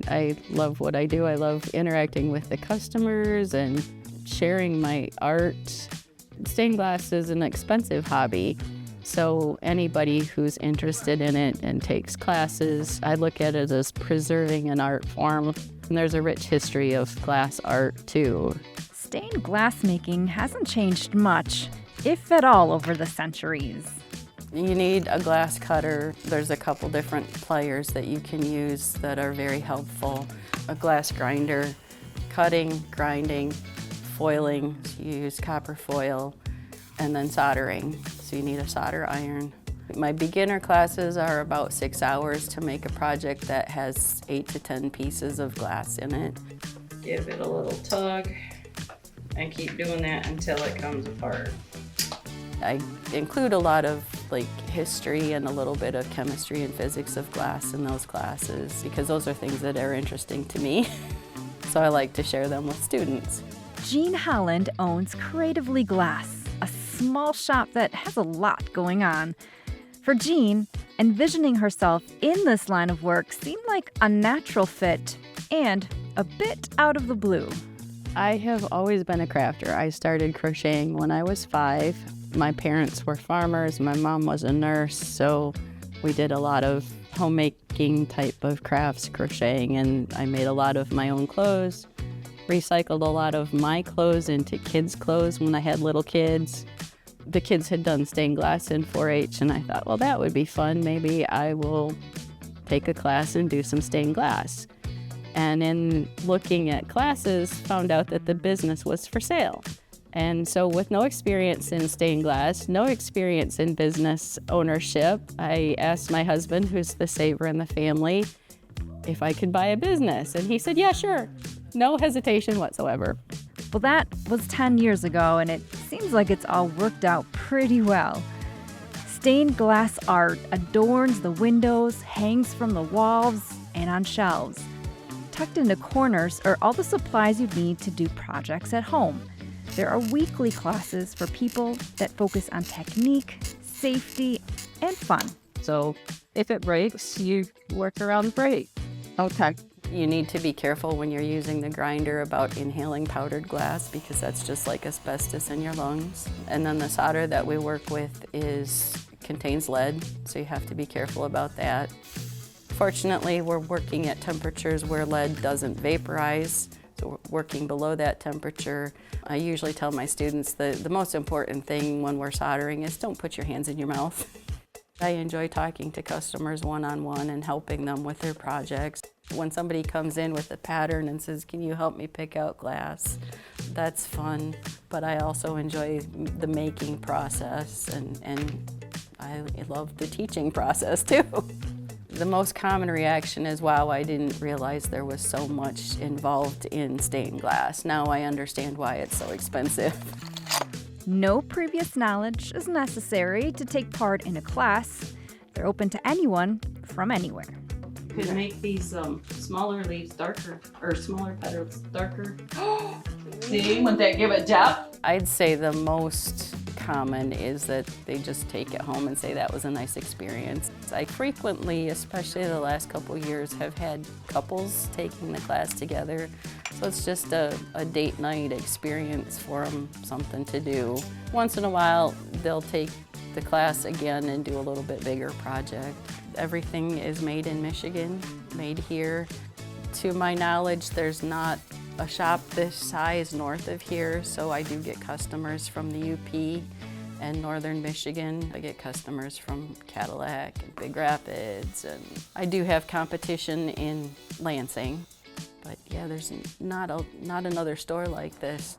I love what I do. I love interacting with the customers and sharing my art. Stained glass is an expensive hobby, so anybody who's interested in it and takes classes, I look at it as preserving an art form. And there's a rich history of glass art too. Stained glass making hasn't changed much, if at all, over the centuries. You need a glass cutter. There's a couple different pliers that you can use that are very helpful. A glass grinder, cutting, grinding, foiling. So you use copper foil, and then soldering. So you need a solder iron. My beginner classes are about 6 hours to make a project that has 8 to 10 pieces of glass in it. Give it a little tug and keep doing that until it comes apart. I include a lot of history and a little bit of chemistry and physics of glass in those classes because those are things that are interesting to me. So I like to share them with students. Jean Holland owns Creatively Glass, a small shop that has a lot going on. For Jean, envisioning herself in this line of work seemed like a natural fit and a bit out of the blue. I have always been a crafter. I started crocheting when I was 5. My parents were farmers, my mom was a nurse, so we did a lot of homemaking type of crafts, crocheting, and I made a lot of my own clothes, recycled a lot of my clothes into kids' clothes when I had little kids. The kids had done stained glass in 4-H, and I thought, well, that would be fun. Maybe I will take a class and do some stained glass. And in looking at classes, found out that the business was for sale. And so with no experience in stained glass, no experience in business ownership, I asked my husband, who's the saver in the family, if I could buy a business. And he said, yeah, sure. No hesitation whatsoever. Well, that was 10 years ago, and it seems like it's all worked out pretty well. Stained glass art adorns the windows, hangs from the walls, and on shelves. Tucked into corners are all the supplies you need to do projects at home. There are weekly classes for people that focus on technique, safety, and fun. So if it breaks, you work around the break. Okay. You need to be careful when you're using the grinder about inhaling powdered glass because that's just like asbestos in your lungs. And then the solder that we work with contains lead, so you have to be careful about that. Fortunately, we're working at temperatures where lead doesn't vaporize, so we're working below that temperature. I usually tell my students the most important thing when we're soldering is don't put your hands in your mouth. I enjoy talking to customers one-on-one and helping them with their projects. When somebody comes in with a pattern and says, can you help me pick out glass? That's fun, but I also enjoy the making process and I love the teaching process too. The most common reaction is, wow, I didn't realize there was so much involved in stained glass. Now I understand why it's so expensive. No previous knowledge is necessary to take part in a class. They're open to anyone from anywhere. You could make these smaller leaves darker, or smaller petals darker. See, wouldn't that give it depth? I'd say the most common is that they just take it home and say that was a nice experience. I frequently, especially the last couple years, have had couples taking the class together. So it's just a date night experience for them, something to do. Once in a while, they'll take the class again and do a little bit bigger project. Everything is made in Michigan, made here. To my knowledge, there's not a shop this size north of here, so I do get customers from the UP and northern Michigan. I get customers from Cadillac and Big Rapids, and I do have competition in Lansing. But yeah, there's not another store like this.